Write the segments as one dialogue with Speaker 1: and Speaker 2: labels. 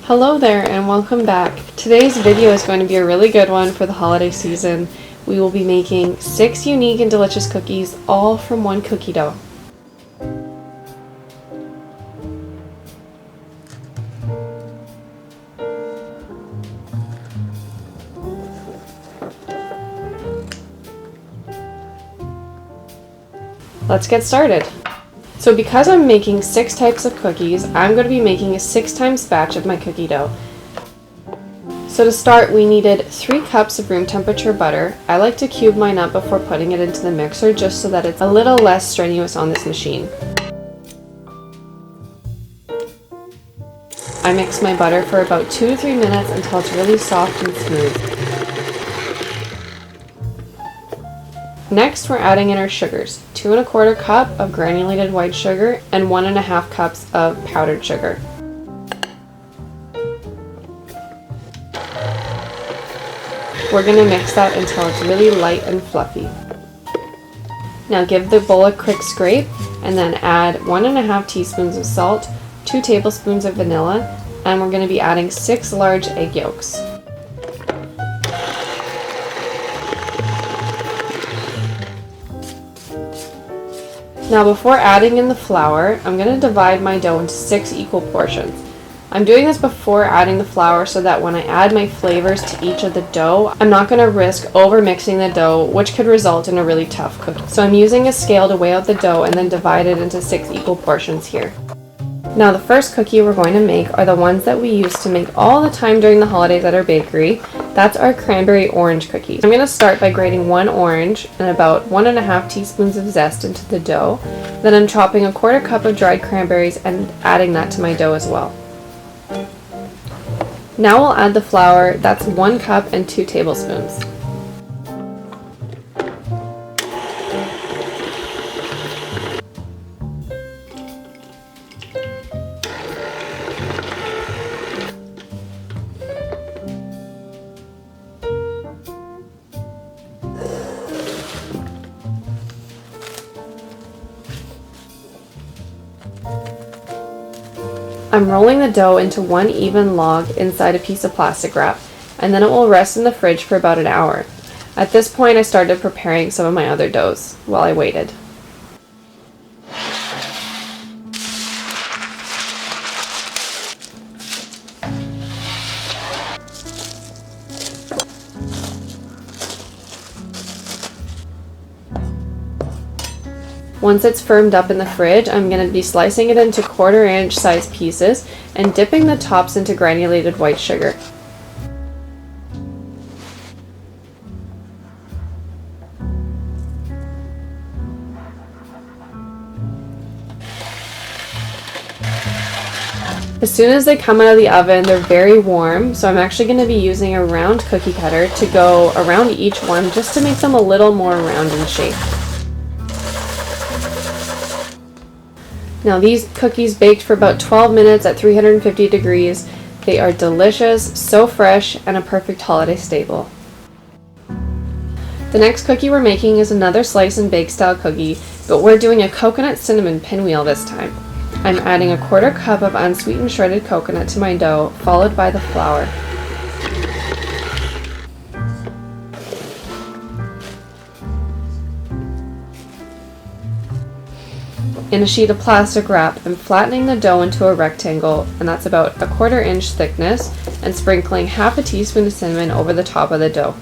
Speaker 1: Hello there and welcome back. Today's video is going to be a really good one for the holiday season. We will be making 6 unique and delicious cookies, all from one cookie dough. Let's get started. So because I'm making 6 types of cookies, I'm going to be making a 6 times batch of my cookie dough. So to start, we needed 3 cups of room temperature butter. I like to cube mine up before putting it into the mixer just so that it's a little less strenuous on this machine. I mix my butter for about 2 to 3 minutes until it's really soft and smooth. Next, we're adding in our sugars, 2 1/4 cup of granulated white sugar and 1 1/2 cups of powdered sugar. We're going to mix that until it's really light and fluffy. Now give the bowl a quick scrape and then add 1 1/2 teaspoons of salt, 2 tablespoons of vanilla, and we're going to be adding 6 large egg yolks. Now before adding in the flour, I'm going to divide my dough into 6 equal portions. I'm doing this before adding the flour so that when I add my flavors to each of the dough, I'm not going to risk over mixing the dough, which could result in a really tough cookie. So I'm using a scale to weigh out the dough and then divide it into 6 equal portions here. Now the first cookie we're going to make are the ones that we use to make all the time during the holidays at our bakery. That's our Cranberry Orange cookies. I'm going to start by grating 1 orange and about 1 1/2 teaspoons of zest into the dough. Then I'm chopping 1/4 cup of dried cranberries and adding that to my dough as well. Now we'll add the flour. That's 1 cup and 2 tablespoons. I'm rolling the dough into one even log inside a piece of plastic wrap, and then it will rest in the fridge for about an hour. At this point, I started preparing some of my other doughs while I waited. Once it's firmed up in the fridge, I'm going to be slicing it into 1/4 inch size pieces and dipping the tops into granulated white sugar. As soon as they come out of the oven, they're very warm, so I'm actually going to be using a round cookie cutter to go around each one just to make them a little more round in shape. Now these cookies baked for about 12 minutes at 350 degrees. They are delicious, so fresh, and a perfect holiday staple. The next cookie we're making is another slice and bake style cookie, but we're doing a coconut cinnamon pinwheel this time. I'm adding 1/4 cup of unsweetened shredded coconut to my dough, followed by the flour. In a sheet of plastic wrap, I'm flattening the dough into a rectangle, and that's about 1/4 inch thickness, and sprinkling 1/2 teaspoon of cinnamon over the top of the dough.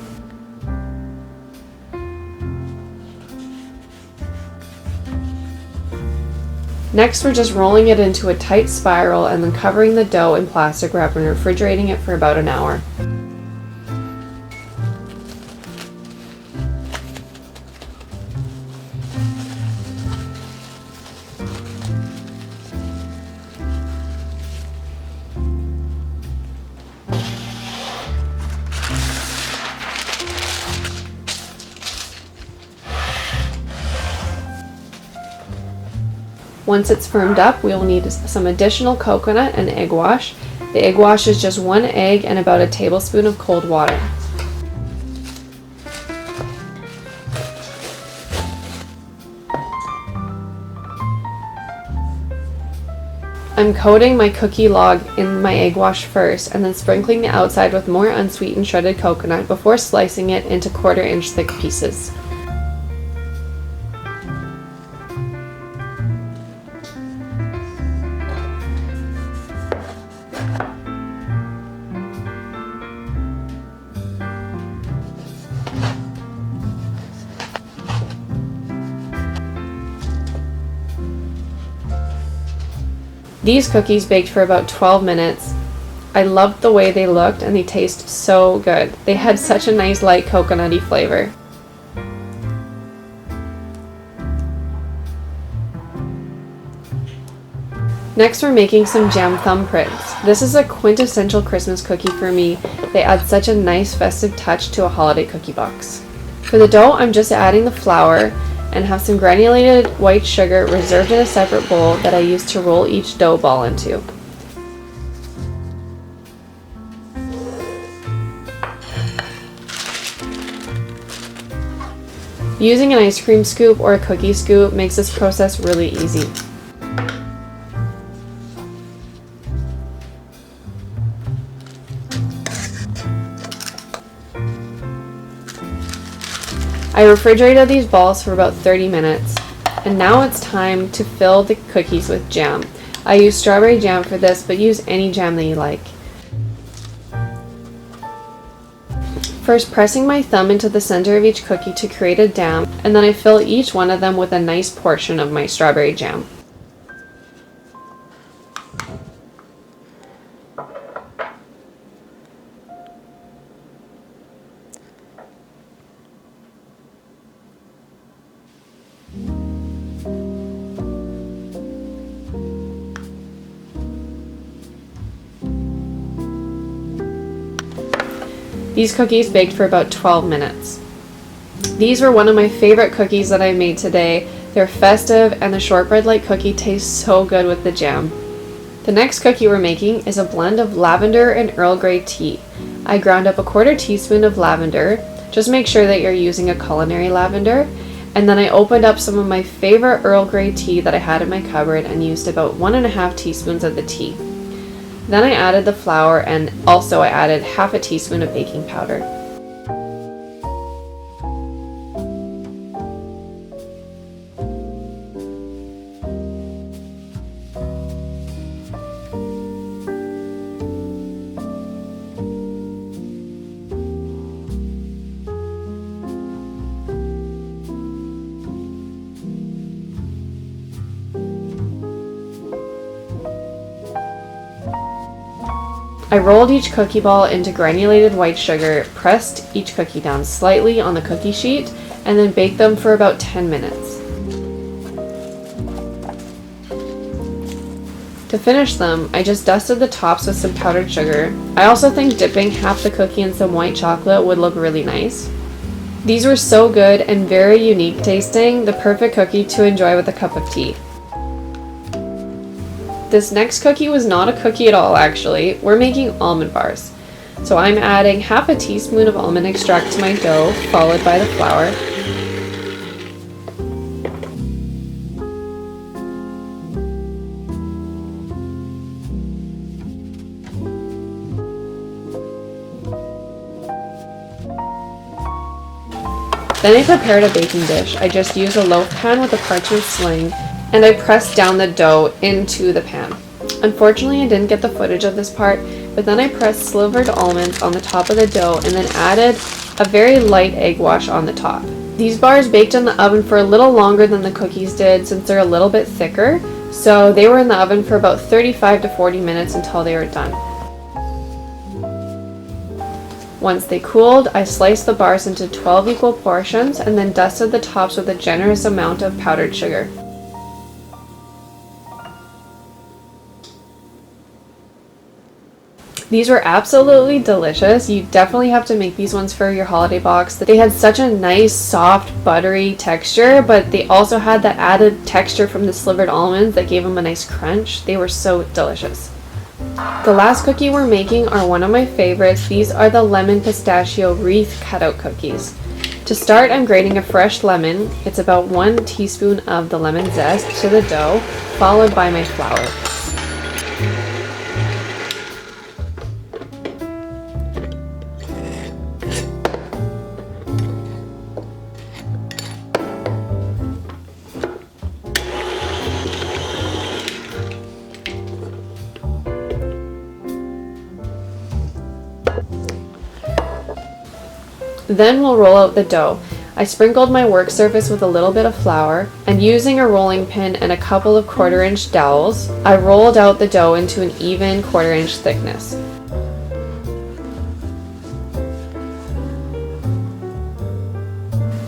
Speaker 1: Next, we're just rolling it into a tight spiral and then covering the dough in plastic wrap and refrigerating it for about an hour. Once it's firmed up, we will need some additional coconut and egg wash. The egg wash is just 1 egg and about a tablespoon of cold water. I'm coating my cookie log in my egg wash first and then sprinkling the outside with more unsweetened shredded coconut before slicing it into 1/4 inch thick pieces. These cookies baked for about 12 minutes. I loved the way they looked and they taste so good. They had such a nice light coconutty flavor. Next we're making some jam thumbprints. This is a quintessential Christmas cookie for me. They add such a nice festive touch to a holiday cookie box. For the dough, I'm just adding the flour and have some granulated white sugar reserved in a separate bowl that I use to roll each dough ball into. Using an ice cream scoop or a cookie scoop makes this process really easy. I refrigerated these balls for about 30 minutes, and now it's time to fill the cookies with jam. I use strawberry jam for this, but use any jam that you like. First, pressing my thumb into the center of each cookie to create a dam, and then I fill each one of them with a nice portion of my strawberry jam. These cookies baked for about 12 minutes. These were one of my favorite cookies that I made today. They're festive and the shortbread-like cookie tastes so good with the jam. The next cookie we're making is a blend of lavender and Earl Grey tea. I ground up a 1/4 teaspoon of lavender. Just make sure that you're using a culinary lavender. And then I opened up some of my favorite Earl Grey tea that I had in my cupboard and used about 1½ teaspoons of the tea. Then I added the flour and also I added 1/2 teaspoon of baking powder. I rolled each cookie ball into granulated white sugar, pressed each cookie down slightly on the cookie sheet, and then baked them for about 10 minutes. To finish them, I just dusted the tops with some powdered sugar. I also think dipping half the cookie in some white chocolate would look really nice. These were so good and very unique tasting, the perfect cookie to enjoy with a cup of tea. This next cookie was not a cookie at all actually. We're making almond bars. So I'm adding 1/2 teaspoon of almond extract to my dough, followed by the flour. Then I prepared a baking dish. I just used a loaf pan with a parchment sling, and I pressed down the dough into the pan. Unfortunately, I didn't get the footage of this part, but then I pressed slivered almonds on the top of the dough and then added a very light egg wash on the top. These bars baked in the oven for a little longer than the cookies did since they're a little bit thicker, so they were in the oven for about 35 to 40 minutes until they were done. Once they cooled, I sliced the bars into 12 equal portions and then dusted the tops with a generous amount of powdered sugar. These were absolutely delicious. You definitely have to make these ones for your holiday box. They had such a nice, soft, buttery texture, but they also had that added texture from the slivered almonds that gave them a nice crunch. They were so delicious. The last cookie we're making are one of my favorites. These are the lemon pistachio wreath cutout cookies. To start, I'm grating a fresh lemon. It's about 1 teaspoon of the lemon zest to the dough, followed by my flour. Then we'll roll out the dough. I sprinkled my work surface with a little bit of flour, and using a rolling pin and a couple of 1/4 inch dowels, I rolled out the dough into an even 1/4 inch thickness.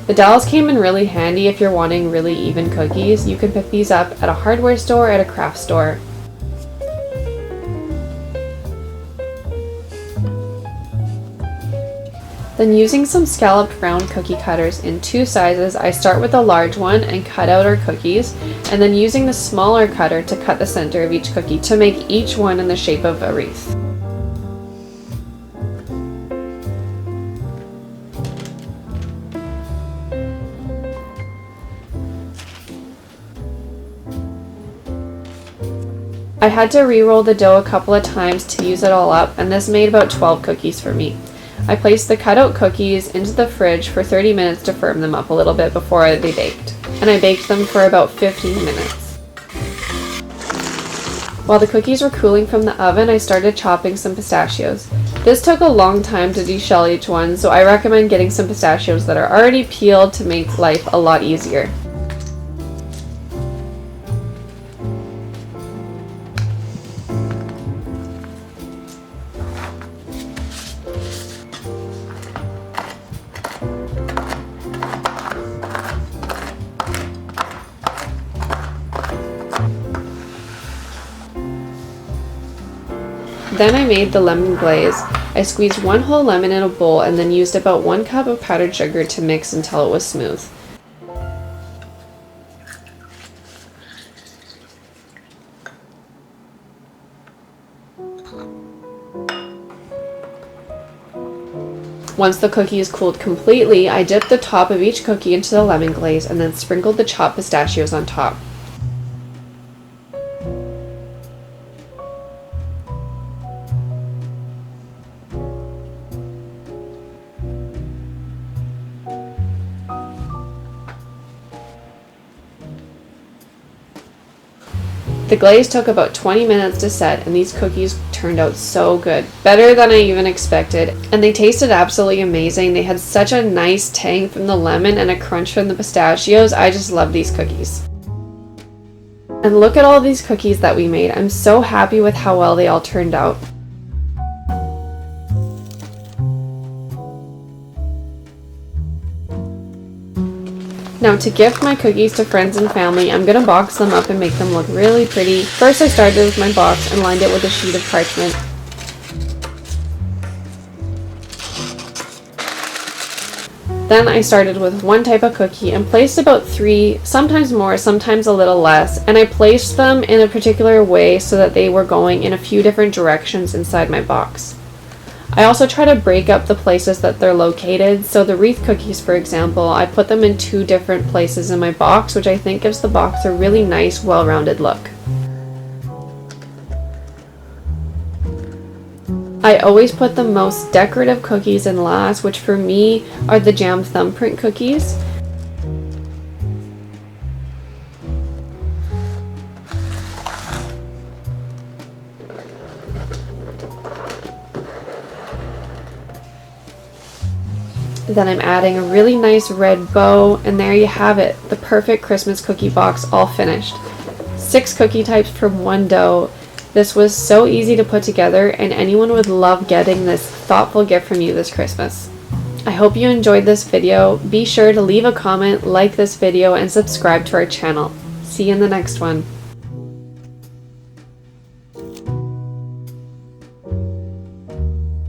Speaker 1: The dowels came in really handy if you're wanting really even cookies. You can pick these up at a hardware store or at a craft store. Then using some scalloped round cookie cutters in 2 sizes, I start with the large one and cut out our cookies, and then using the smaller cutter to cut the center of each cookie to make each one in the shape of a wreath. I had to re-roll the dough a couple of times to use it all up, and this made about 12 cookies for me. I placed the cut-out cookies into the fridge for 30 minutes to firm them up a little bit before they baked, and I baked them for about 15 minutes. While the cookies were cooling from the oven, I started chopping some pistachios. This took a long time to deshell each one, so I recommend getting some pistachios that are already peeled to make life a lot easier. Then I made the lemon glaze. I squeezed 1 whole lemon in a bowl and then used about 1 cup of powdered sugar to mix until it was smooth. Once the cookies cooled completely, I dipped the top of each cookie into the lemon glaze and then sprinkled the chopped pistachios on top. The glaze took about 20 minutes to set, and these cookies turned out so good. Better than I even expected, and they tasted absolutely amazing. They had such a nice tang from the lemon and a crunch from the pistachios. I just love these cookies. And look at all these cookies that we made. I'm so happy with how well they all turned out. Now to gift my cookies to friends and family, I'm going to box them up and make them look really pretty. First I started with my box and lined it with a sheet of parchment. Then I started with 1 type of cookie and placed about 3, sometimes more, sometimes a little less, and I placed them in a particular way so that they were going in a few different directions inside my box. I also try to break up the places that they're located. So the wreath cookies, for example, I put them in 2 different places in my box, which I think gives the box a really nice, well-rounded look. I always put the most decorative cookies in last, which for me are the jam thumbprint cookies. Then I'm adding a really nice red bow, and there you have it, the perfect Christmas cookie box all finished. 6 cookie types from 1 dough. This was so easy to put together, and anyone would love getting this thoughtful gift from you this Christmas. I hope you enjoyed this video. Be sure to leave a comment, like this video, and subscribe to our channel. See you in the next one.